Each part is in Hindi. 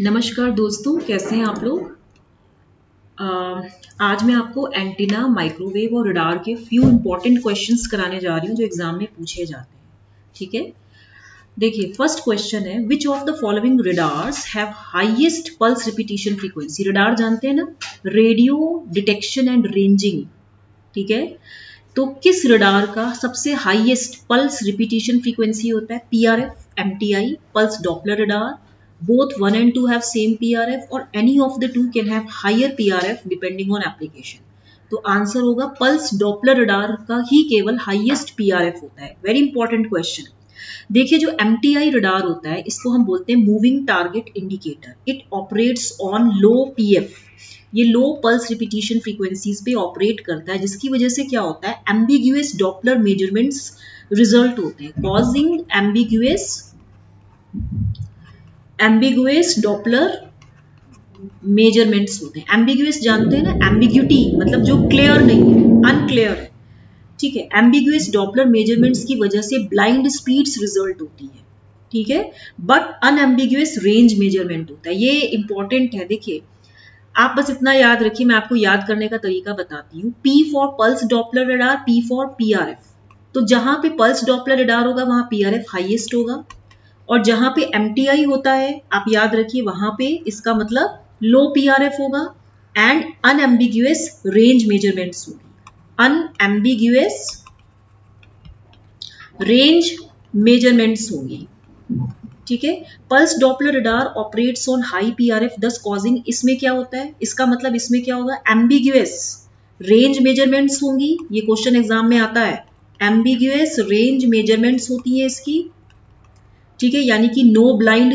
नमस्कार दोस्तों, कैसे हैं आप लोग। आज मैं आपको एंटीना, माइक्रोवेव और रडार के फ्यू इंपॉर्टेंट क्वेश्चंस कराने जा रही हूँ जो एग्जाम में पूछे जाते हैं। ठीक है, देखिए फर्स्ट क्वेश्चन है, विच of the following radars have highest pulse repetition frequency. Radar जानते हैं ना, रेडियो डिटेक्शन एंड रेंजिंग। ठीक है, तो किस रडार का सबसे हाईएस्ट पल्स रिपीटिशन फ्रीक्वेंसी होता है? PRF, MTI, pulse Doppler radar, both 1 and 2 have same PRF or any of the two can have higher PRF depending on application। तो आंसर होगा पल्स डॉपलर रडार का ही केवल हाईएस्ट PRF होता है। Very important question. देखिए जो MTI रडार होता है इसको हम बोलते हैं moving target indicator. It operates on low PF, ये लो पल्स रिपीटिशन फ्रीक्वेंसीज पे ऑपरेट करता है, जिसकी वजह से क्या होता है, एम्बिग्यूअस डॉपलर मेजरमेंट्स रिजल्ट होते हैं, कॉजिंग एम्बिगुअस डॉपलर मेजरमेंट्स होते हैं। एम्बिगुअस जानते हैं ना, एम्बिग्यूटी मतलब जो क्लियर नहीं है, अनक्लियर है। ठीक है, एम्बिगुअस डॉपलर मेजरमेंट्स की वजह से ब्लाइंड स्पीड्स रिजल्ट होती है। ठीक है, बट अनएम्बिगुअस रेंज मेजरमेंट होता है। ये इंपॉर्टेंट है। देखिए आप बस इतना याद रखिए, मैं आपको याद करने का तरीका बताती हूँ। P for pulse Doppler radar, P for PRF। तो जहां पे पल्स डॉपलर रडार होगा वहां PRF हाईएस्ट होगा, और जहां पे MTI होता है आप याद रखिए वहां पे इसका मतलब लो PRF होगा एंड अनएम्बिग्यूअस रेंज मेजरमेंट्स होगी। अनएम्बिग्यूअस रेंज मेजरमेंट्स होंगी। ठीक है, pulse Doppler radar operates on high PRF दस कॉजिंग, इसमें क्या होता है, इसका मतलब इसमें क्या होगा, एम्बिग्यूअस रेंज मेजरमेंट्स होंगी। ये क्वेश्चन एग्जाम में आता है, एम्बिग्यूअस रेंज मेजरमेंट्स होती है इसकी। ठीक है, यानी कि no blind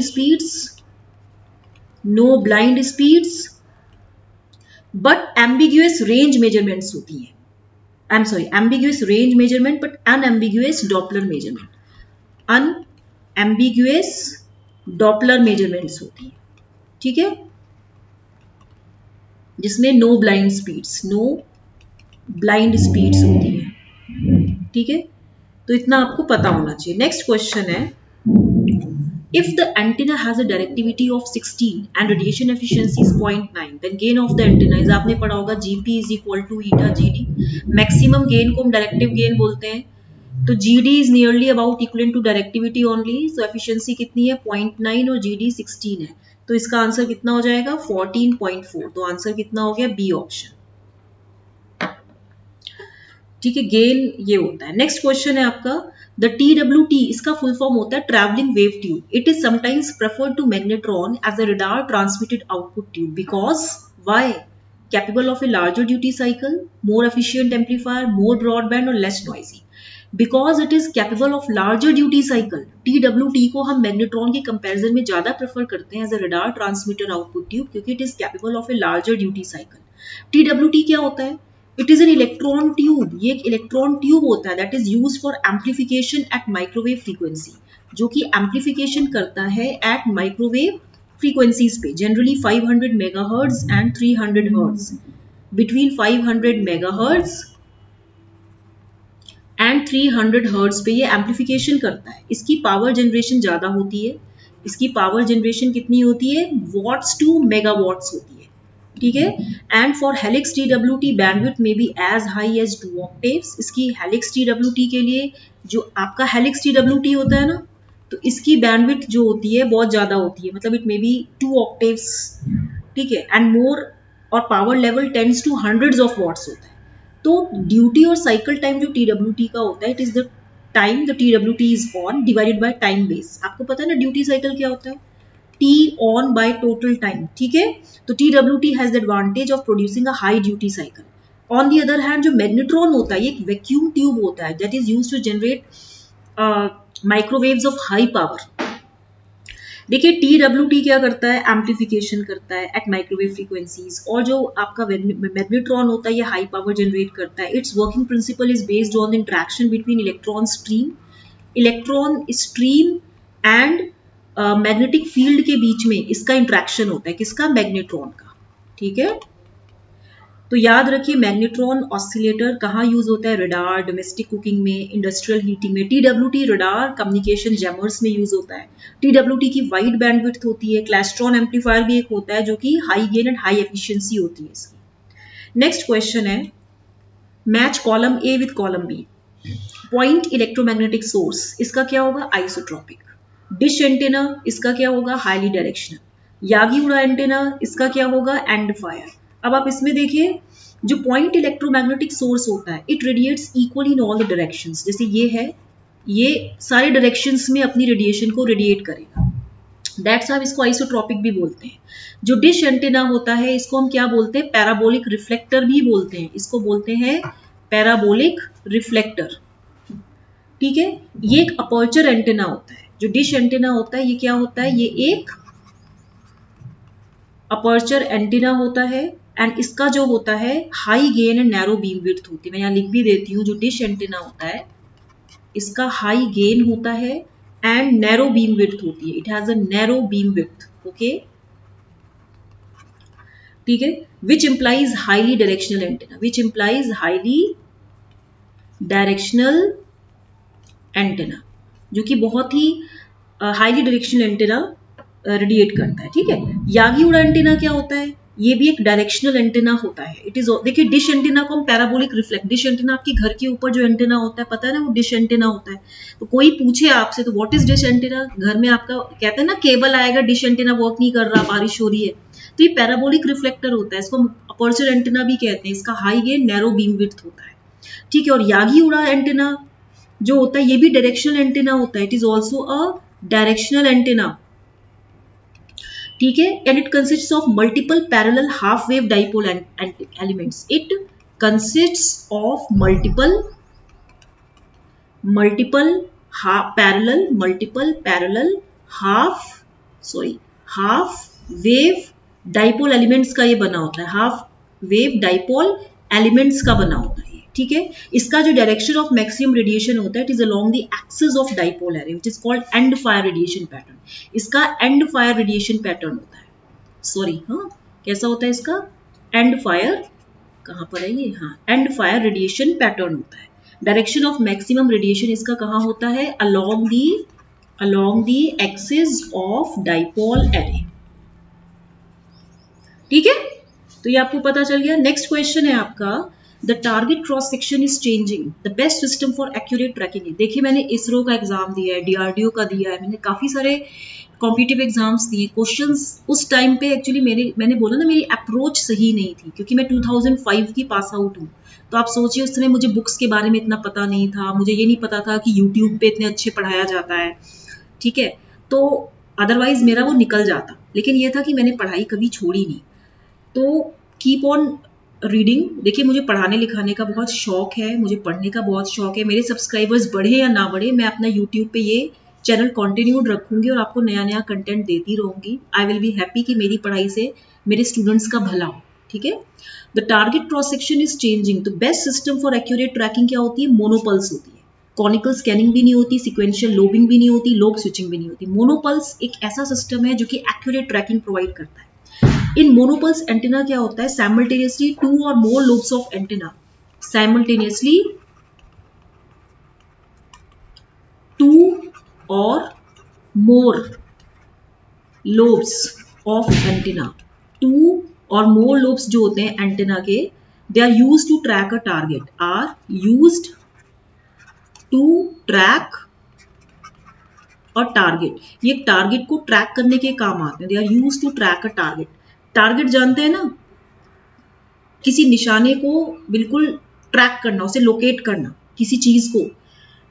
speeds but ambiguous range measurements होती है। I am sorry, ambiguous range measurement but unambiguous Doppler measurement, unambiguous Doppler measurements होती है। ठीक है, जिसमें नो ब्लाइंड स्पीड्स होती है। ठीक है, तो इतना आपको पता होना चाहिए। नेक्स्ट क्वेश्चन है, if the antenna has a directivity of 16 and radiation efficiency is 0.9 then gain of the antenna is, आपने पढ़ा होगा GP is equal to eta GD। Maximum gain को हम डायरेक्टिव गेन बोलते हैं, तो GD is nearly about equivalent to directivity only। तो एफिशिएंसी कितनी है, 0.9 और GD 16 है, तो इसका आंसर कितना हो जाएगा, 14.4। तो आंसर कितना हो गया, बी ऑप्शन। ठीक है, गेन ये होता है। नेक्स्ट क्वेश्चन है आपका, द TWT, इसका फुल फॉर्म होता है travelling wave tube. It is sometimes preferred to magnetron as a radar transmitted output tube because why, capable of a larger duty cycle, more efficient amplifier, more broadband और less noisy. Because it is capable of larger duty cycle, TWT को हम मैग्नेट्रॉन के कंपैरिजन में ज्यादा प्रेफर करते हैं as a radar transmitter output tube, क्योंकि it is capable of a larger duty cycle. TWT क्या होता है, it is an electron tube. ये एक इलेक्ट्रॉन ट्यूब होता है that is used for amplification at microwave frequency, जो कि एम्पलीफिकेशन करता है एट माइक्रोवेव फ्रीक्वेंसीज पे, generally 500 megahertz and 300 hertz, between 500 megahertz and 300 hertz पे ये एम्पलीफिकेशन करता है। इसकी पावर जनरेशन ज्यादा होती है, इसकी पावर जनरेशन कितनी होती है, वॉट्स टू मेगावाट्स होती है। ठीक है, and for helix TWT bandwidth में be as high as 2 octaves. इसकी हेलिक्स TWT के लिए, जो आपका हेलिक्स TWT होता है ना, तो इसकी बैंडविड्थ जो होती है बहुत ज्यादा होती है, मतलब इट मे बी 2 ऑक्टेव्स। ठीक है, एंड मोर, और power level tens to hundreds of watts होता है। तो ड्यूटी और साइकिल टाइम जो TWT का होता है, it is the time the TWT is on divided by time base. आपको पता है ना ड्यूटी साइकिल क्या होता है, T on by total time। ठीक है, तो TWT has the advantage of producing a high duty cycle। On the other hand, जो मैग्नेट्रॉन होता है ये एक वैक्यूम ट्यूब होता है that is used to generate microwaves of high power। देखिए TWT क्या करता है, एम्पलीफिकेशन करता है एट माइक्रोवेव फ्रीक्वेंसीज, और जो आपका मैग्नेट्रॉन होता है ये हाई पावर जनरेट करता है। It's working principle is based on the interaction between electron stream and magnetic field के बीच में इसका इंट्रैक्शन होता है, किसका, मैग्नेट्रॉन का। ठीक है, तो याद रखिए मैग्नेट्रॉन ऑसिलेटर कहाँ यूज होता है, रडार, डोमेस्टिक कुकिंग में, इंडस्ट्रियल हीटिंग में। TWT रडार कम्युनिकेशन जैमर्स में यूज होता है। TWT की वाइड बैंडविड्थ होती है। क्लेस्ट्रॉन एम्पलीफायर भी एक होता है जो कि high gain and high efficiency होती है इसकी। नेक्स्ट क्वेश्चन है, match column A with column B. Point electromagnetic source, इसका क्या होगा, आइसोट्रोपिक। डिश एंटेना, इसका क्या होगा, highly directional. Yagi Uda antenna, इसका क्या होगा, एंड फायर। अब आप इसमें देखिए, जो पॉइंट इलेक्ट्रोमैग्नेटिक सोर्स होता है, it radiates equally in all the directions. जैसे ये है, ये सारे डायरेक्शंस में अपनी रेडिएशन को रेडिएट करेगा। दैट्स आप इसको आइसोट्रोपिक भी बोलते हैं। जो डिश एंटेना होता है, इसको हम क्या बोलते हैं, पैराबोलिक रिफ्लेक्टर भी बोलते हैं। इसको बोलते हैं पैराबोलिक रिफ्लेक्टर। ठीक है, ये एक अपर्चर एंटेना होता है। जो डिश एंटेना होता है, ये क्या होता है, ये एक अपर्चर एंटेना होता है। एंड इसका जो होता है high gain and narrow beam width होती है। मैं यहाँ लिख भी देती हूँ, जो डिश एंटेना होता है इसका हाई गेन होता है एंड नैरो बीम विड्थ होती है। It has a narrow beam width. Okay, ठीक है, which implies highly directional antenna, which implies highly directional antenna, जो कि बहुत ही हाईली डायरेक्शनल एंटेना रेडिएट करता है। ठीक है, यागी उड़ा एंटेना क्या होता है, ये भी एक डायरेक्शनल एंटेना होता है। इट इज, देखिए डिश एंटेना को हम पैराबोलिक रिफ्लेक्ट, डिश एंटेना आपके घर के ऊपर जो एंटेना होता है, पता है ना, वो डिश एंटेना होता है। तो कोई पूछे आपसे तो व्हाट इज डिश एंटेना, घर में आपका कहते हैं ना केबल आएगा, डिश एंटेना वर्क नहीं कर रहा, बारिश हो रही है, तो ये पैराबोलिक रिफ्लेक्टर होता है। इसको हम अपर्चर एंटेना भी कहते हैं। इसका high gain narrow beam width होता है। ठीक है, और यागी उड़ा एंटेना जो होता है, ये भी डायरेक्शनल एंटेना होता है। It is also a directional antenna. ठीक है, and it consists of multiple parallel half wave dipole elements. It consists of multiple parallel half wave dipole elements का ये बना होता है। हाफ वेव डाइपोल एलिमेंट्स का बना होता है। ठीक है, इसका जो डायरेक्शन ऑफ मैक्सिमम रेडिएशन होता है, it is along the axis of dipole array, which is called and fire radiation pattern. इसका एंड फायर रेडिएशन पैटर्न होता है। सॉरी, हाँ, कैसा होता है इसका, एंड फायर, कहां पर है ये, हाँ, एंड फायर रेडिएशन पैटर्न होता है। डायरेक्शन ऑफ मैक्सिमम रेडिएशन इसका कहां होता है, along the axis of dipole array. ठीक है, तो ये आपको पता चल गया। नेक्स्ट क्वेश्चन है आपका, the target cross section is changing, the best system for accurate tracking. देखिए मैंने इसरो का एग्जाम दिया है, DRDO का दिया है, मैंने काफी सारे कॉम्पिटिटिव एग्जाम्स दिए। क्वेश्चंस उस टाइम पे एक्चुअली मैंने बोला ना, मेरी अप्रोच सही नहीं थी, क्योंकि मैं 2005 की पास आउट हूँ। तो आप सोचिए, उस समय मुझे बुक्स के बारे में इतना पता नहीं था, मुझे ये नहीं पता था कि यूट्यूब पे इतने अच्छे पढ़ाया जाता है। ठीक है, तो अदरवाइज मेरा वो निकल जाता, लेकिन ये था कि मैंने पढ़ाई कभी छोड़ी नहीं। तो कीप ऑन रीडिंग। देखिए मुझे पढ़ाने लिखाने का बहुत शौक है, मुझे पढ़ने का बहुत शौक है। मेरे सब्सक्राइबर्स बढ़े या ना बढ़े, मैं अपना यूट्यूब पे ये चैनल कंटिन्यूड रखूंगी और आपको नया नया कंटेंट देती रहूंगी। आई विल बी हैप्पी कि मेरी पढ़ाई से मेरे स्टूडेंट्स का भला हो। ठीक है, the target cross section is changing. तो best system for accurate tracking क्या होती है, मोनोपल्स होती है। कॉनिकल स्कैनिंग भी नहीं होती, सिक्वेंशियल लोबिंग भी नहीं होती, लोब स्विचिंग भी नहीं होती। मोनोपल्स एक ऐसा सिस्टम है जो कि एक्यूरेट ट्रैकिंग प्रोवाइड करता है। इन मोनोपल्स एंटेना क्या होता है, simultaneously two or more lobes of antenna, simultaneously two or more lobes of antenna, two or more lobes जो होते हैं एंटेना के, they are used to track a target, are used to track or target, ये टारगेट को ट्रैक करने के काम आते हैं। They are used to track a target. Target जानते हैं ना, किसी निशाने को बिल्कुल ट्रैक करना, उसे लोकेट करना, किसी चीज को।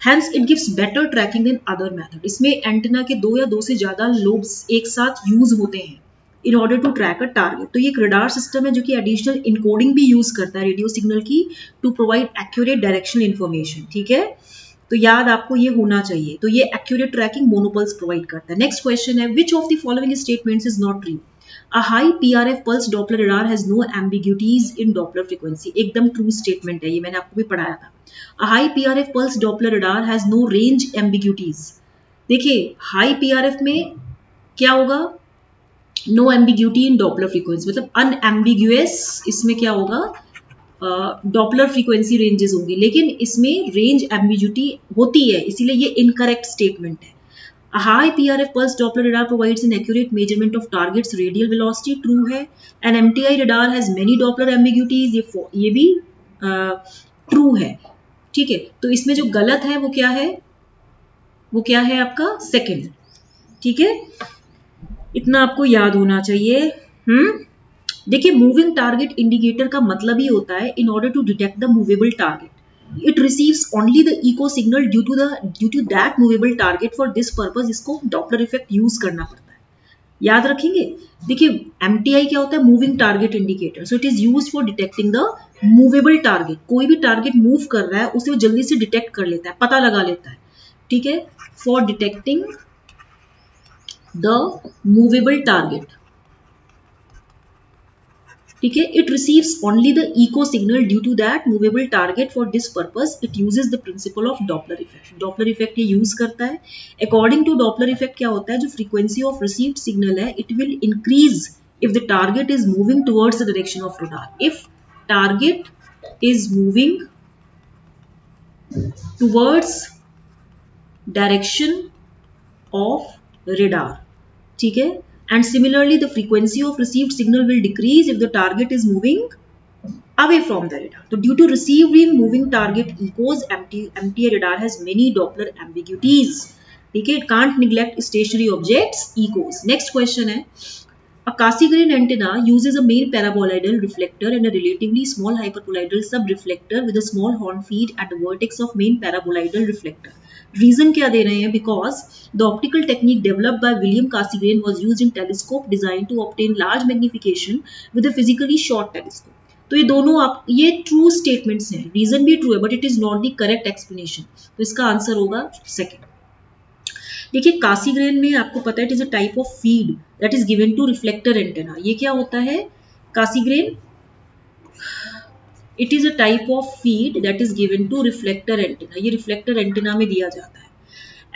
Hence it gives better tracking than other method। इसमें एंटेना के दो या दो से ज्यादा लोब्स एक साथ यूज होते हैं in order to track a target। तो ये एक रडार सिस्टम है जो कि एडिशनल इनकोडिंग भी यूज करता है रेडियो सिग्नल की, to provide accurate directional information. ठीक है, तो याद आपको ये होना चाहिए। तो ये एक्यूरेट ट्रैकिंग मोनोपल्स प्रोवाइड करता है। नेक्स्ट क्वेश्चन है, विच of the following statements is not true. A high PRF pulse Doppler radar has no ambiguities in Doppler frequency। एकदम ट्रू स्टेटमेंट है, ये मैंने आपको भी पढ़ाया था। A high PRF pulse Doppler radar has no range ambiguities। देखिए हाई PRF में क्या होगा, नो एम्बिग्यूटी इन डॉपलर फ्रीक्वेंसी, मतलब अनएम्बिग्यूअस इसमें क्या होगा, डॉपलर फ्रीक्वेंसी रेंजेस होंगी, लेकिन इसमें रेंज एम्बिग्यूटी होती है, इसीलिए ये इनकरेक्ट स्टेटमेंट है. A high PRF pulse Doppler radar provides an accurate measurement of target's radial velocity. True है. An MTI radar has many Doppler ambiguities. ये भी ट्रू है. ठीक है, तो इसमें जो गलत है वो क्या है, वो क्या है आपका सेकंड. ठीक है, इतना आपको याद होना चाहिए. देखिए, मूविंग टारगेट इंडिकेटर का मतलब ही होता है in order to detect the movable target, it receives only the echo signal due to that movable target. For this purpose इसको डॉपलर इफेक्ट यूज करना पड़ता है, याद रखेंगे. देखिए, MTI क्या होता है, moving target indicator. So it is used for detecting the movable target. कोई भी टारगेट मूव कर रहा है उसे वो जल्दी से डिटेक्ट कर लेता है, पता लगा लेता है. ठीक है, for detecting the movable target. ठीक है, it receives only the echo signal due to that movable target. For this purpose it uses the principle of Doppler effect. Doppler effect ये यूज करता है. अकॉर्डिंग टू डॉपलर इफेक्ट क्या होता है, जो फ्रीक्वेंसी ऑफ रिसीव्ड सिग्नल है it will increase if the target is moving towards the direction of radar. If target is moving towards direction of radar. ठीक है, and similarly the frequency of received signal will decrease if the target is moving away from the radar. So due to receiving moving target echoes, MTA radar has many Doppler ambiguities. ठीक है, it can't neglect stationary objects echoes. Next question है, a Cassegrain antenna uses a main paraboloidal reflector and a relatively small hyperboloidal subreflector with a small horn feed at the vertex of main paraboloidal reflector. Reason क्या दे रहे हैं, because the optical technique developed by William Cassegrain was used in telescope design to obtain large magnification with a physically short telescope. तो ये दोनों आप, ये ट्रू स्टेटमेंट्स हैं, रीजन भी ट्रू है but it is not the correct explanation. तो इसका आंसर होगा सेकंड. देखिए, कासीग्रेन में आपको पता है it is a type of feed that is given to reflector antenna. ये क्या होता है, Cassegrain it is a type of feed that is given to reflector antenna. ये रिफ्लेक्टर एंटेना में दिया जाता है.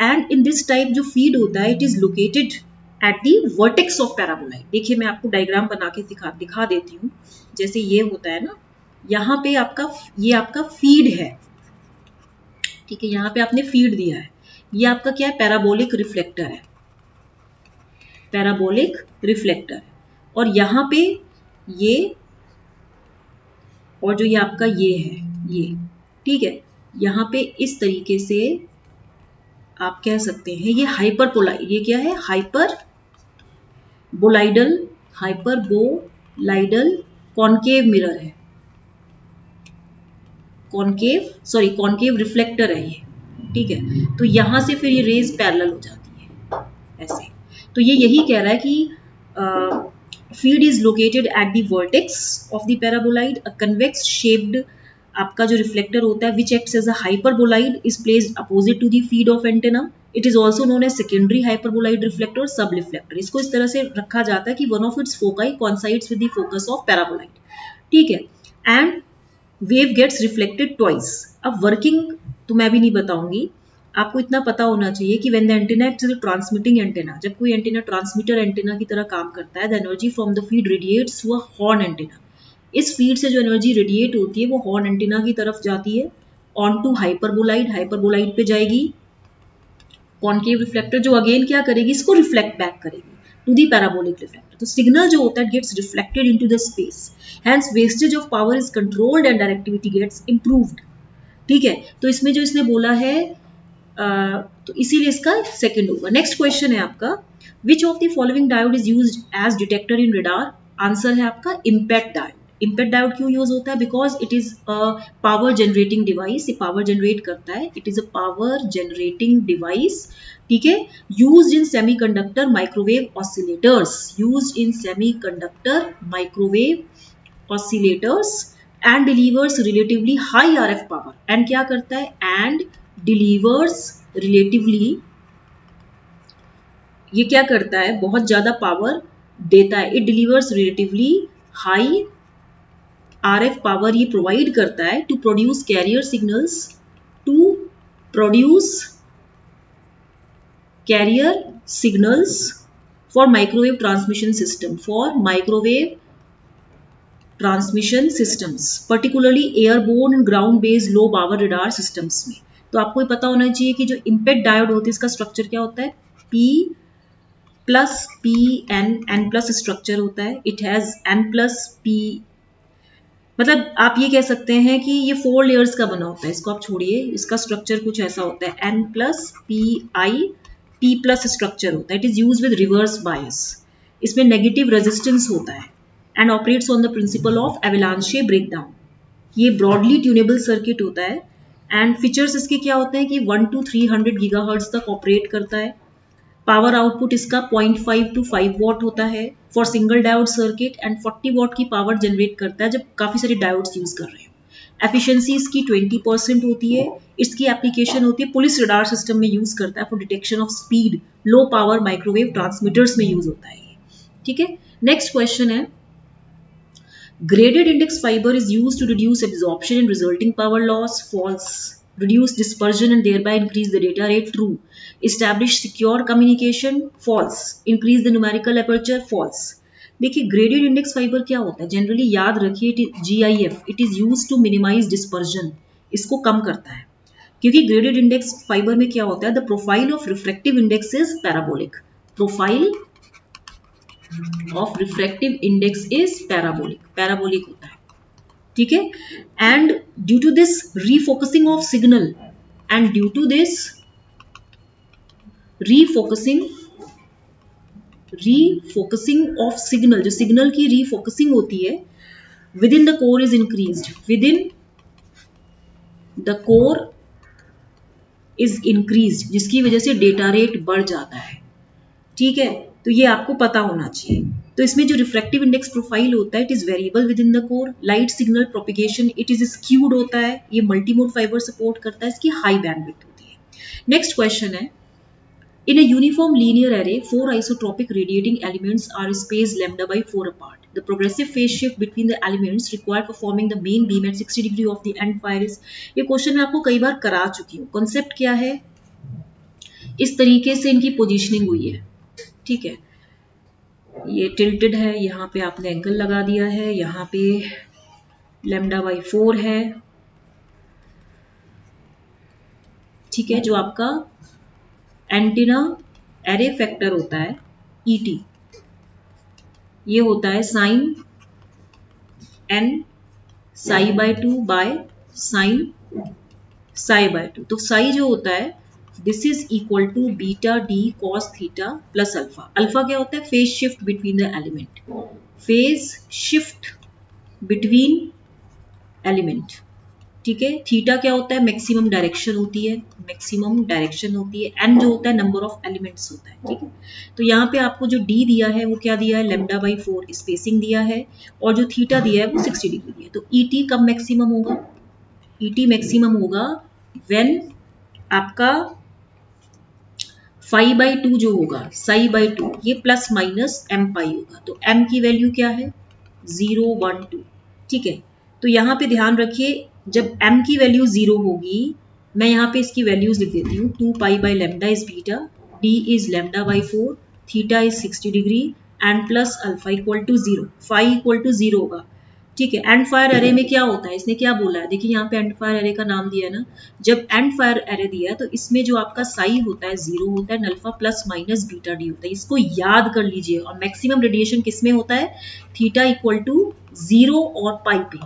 एंड इन दिस टाइप जो फीड होता है it is located at the vertex of paraboloid. देखिए, मैं आपको डायग्राम बना के दिखा देती हूँ. जैसे ये होता है ना, यहाँ पे आपका, ये आपका फीड है. ठीक है, यहाँ पे आपने फीड दिया है. ये आपका क्या है, पैराबोलिक रिफ्लेक्टर है, पैराबोलिक रिफ्लेक्टर है. और यहाँ पे ये, और जो ये आपका ये है, ये, ठीक है, यहाँ पे इस तरीके से आप कह सकते हैं ये हाइपरपोलाइड, ये क्या है, हाइपरबोलाइडल, हाइपरबोलाइडल कॉन्केव मिरर है, कॉन्केव रिफ्लेक्टर है ये. ठीक है, तो यहां से फिर ये रेज पैरेलल हो जाती है ऐसे. तो ये यही कह रहा है कि feed is located at the vertex of the paraboloid. A convex shaped आपका जो रिफ्लेक्टर होता है which acts as a hyperboloid is placed opposite to the feed of antenna. It is also known as secondary hyperboloid reflector, sub reflector. इसको इस तरह से रखा जाता है कि one of its foci coincides with the focus of paraboloid. ठीक है, and wave gets reflected twice. अब वर्किंग तो मैं भी नहीं बताऊंगी, आपको इतना पता होना चाहिए कि when the antenna acts as a transmitting antenna, जब कोई एंटेना ट्रांसमीटर एंटेना की तरह काम करता है, the energy from the feed radiates to a horn antenna. इस फीड से जो एनर्जी रेडिएट होती है वो हॉर्न एंटेना की तरफ जाती है, ऑन टू हाइपरबोलाइड, हाइपरबोलाइड पे जाएगी कॉन्केव रिफ्लेक्टर, जो अगेन क्या करेगी, इसको रिफ्लेक्ट बैक करेगी टू दी पैराबोलिक रिफ्लेक्टर. तो सिग्नल जो होता है gets reflected into the space, hence wastage of power is controlled and directivity gets improved. ठीक है, तो इसमें जो इसने बोला है तो इसीलिए इसका सेकंड होगा. नेक्स्ट क्वेश्चन है आपका, which of the following diode is used as detector in radar. Answer है आपका इम्पैक्ट डायोड. इम्पैक्ट डायोड क्यों यूज होता है, because it is a power generating device. ये पावर जनरेट करता है, it is a power generating device. ठीक है, used in semiconductor microwave oscillators, used in semiconductor microwave oscillators and delivers relatively high RF power. And क्या करता है, एंड डिलीवर्स रिलेटिवली, ये क्या करता है, बहुत ज्यादा पावर देता है. It delivers relatively high RF power ये प्रोवाइड करता है to produce carrier signals, to produce carrier signals for microwave transmission system, for microwave transmission systems, particularly airborne and ground based low power radar systems में। तो आपको पता होना चाहिए कि जो इम्पेक्ट डायोड होती है इसका स्ट्रक्चर क्या होता है, P plus P N plus structure होता है। It has N plus P, मतलब आप ये कह सकते हैं कि ये 4 लेयर्स का बना होता है, इसको आप छोड़िए, इसका स्ट्रक्चर कुछ ऐसा होता है, N plus PI P plus structure होता है। It is use with reverse bias, इसमें नेगेटिव रेजिस्टेंस होता है and operates on the principle of एवलांचे breakdown. ये ब्रॉडली ट्यूनेबल सर्किट होता है एंड फीचर्स इसके क्या होते हैं कि 1 to 300 गीगाहर्ट्ज तक ऑपरेट करता है। पावर आउटपुट इसका 0.5 to 5 वॉट होता है for single diode circuit and 40 what की पावर जनरेट करता है जब काफी सारे डायोड्स यूज कर रहे हो। एफिशिएंसी इसकी 20% होती है। इसकी एप्लीकेशन होती है पुलिस रडार सिस्टम में यूज करता है for detection of speed, low power microwave transmitters में यूज होता है ये, ठीक है। नेक्स्ट क्वेश्चन है, graded index fiber is used to reduce absorption and resulting power loss, false, reduce dispersion and thereby increase the data rate, true, establish secure communication, false, increase the numerical aperture, false। देखिए ग्रेडेड इंडेक्स फाइबर क्या होता है, जनरली याद रखिए GIF, it is use to minimise dispersion, इसको कम करता है। क्योंकि ग्रेडेड इंडेक्स फाइबर में क्या होता है, the profile of refractive index is parabolic, profile of refractive index is parabolic, parabolic होता है, ठीक है। And due to this refocusing of signal, and due to this refocusing of signal, जो सिग्नल की रीफोकसिंग होती है within the core is increased, within the core is increased, जिसकी वजह से डेटा रेट बढ़ जाता है, ठीक है। तो ये आपको पता होना चाहिए। तो इसमें जो रिफ्रैक्टिव इंडेक्स प्रोफाइल होता है, it is variable with in the core, light signal propagation it is skewed होता है, ये मल्टीमोड फाइबर सपोर्ट करता है, इसकी हाई बैंडविड्थ होती है। नेक्स्ट क्वेश्चन है, in a uniform linear array 4 isotropic radiating elements are spaced lambda by 4 apart. The progressive phase shift between the elements required for forming the main beam at 60 degree of the end fire is, ये क्वेश्चन मैं आपको कई बार करा चुकी हूँ। कॉन्सेप्ट क्या है, इस तरीके से इनकी पोजीशनिंग हुई है, ठीक है। ये टिल्टेड है, यहाँ पे आपने एंगल लगा दिया है, यहाँ पे लैम्डा बाई 4 है, ठीक है। जो आपका एंटीना एरे फैक्टर होता है ET, ये होता है sine n psi by 2 by sine psi by 2। तो साई जो होता है this is equal to beta d cos theta plus alpha. Alpha क्या होता है, phase shift between the element, phase shift between element, ठीक है। थीटा क्या होता है, मैक्सिमम डायरेक्शन होती है, मैक्सिमम डायरेक्शन होती है। एन जो होता है नंबर ऑफ एलिमेंट्स होता है, ठीक है। तो यहाँ पे आपको जो डी दिया है वो क्या दिया है, लैम्डा बाई 4 स्पेसिंग दिया है, और जो थीटा दिया है वो 60 डिग्री दिया है। तो ET कब मैक्सिमम होगा, ET मैक्सिमम होगा व्हेन आपका 5/2 जो होगा, साई बाई 2, ये प्लस माइनस m पाई होगा। तो m की वैल्यू क्या है, 0 1 2, ठीक है। तो यहाँ पे ध्यान रखिए, जब m की वैल्यू 0 होगी, मैं यहाँ पे इसकी वैल्यूज लिख देती हूँ, 2 pi by lambda is beta, d is lambda by 4, theta is 60 degree and plus alpha equal to 0, phi equal to 0 होगा, ठीक है। एंड फायर एरे में क्या होता है, इसने क्या बोला है, देखिए यहाँ पे एंड फायर एरे का नाम दिया है ना। जब एंड फायर एरे दिया है तो इसमें जो आपका साई होता है 0 होता है, alpha plus minus beta D होता है, इसको याद कर लीजिए। और मैक्सिमम रेडिएशन किसमें होता है, थीटा इक्वल टू 0 और पाई पे,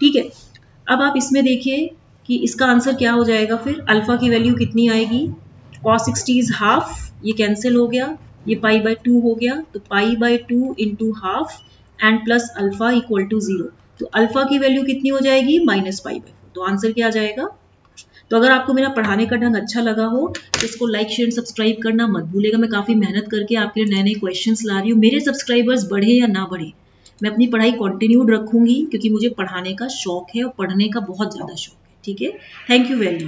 ठीक है। अब आप इसमें देखिए कि इसका आंसर क्या हो जाएगा, फिर अल्फा की वैल्यू कितनी आएगी, cos 60 इज हाफ, ये कैंसिल हो गया, ये पाई बाय 2 हो गया, तो pi by 2 into half and plus alpha equal to 0। तो अल्फा की वैल्यू कितनी हो जाएगी, माइनस पाई बाय 4। तो आंसर क्या आ जाएगा। तो अगर आपको मेरा पढ़ाने का ढंग अच्छा लगा हो तो इसको लाइक शेयर सब्सक्राइब करना मत भूलिएगा। मैं काफ़ी मेहनत करके आपके लिए नए नए क्वेश्चंस ला रही हूँ। मेरे सब्सक्राइबर्स बढ़े या ना बढ़े, मैं अपनी पढ़ाई कंटिन्यूड रखूंगी, क्योंकि मुझे पढ़ाने का शौक है और पढ़ने का बहुत ज़्यादा शौक है, ठीक है। Thank you very much.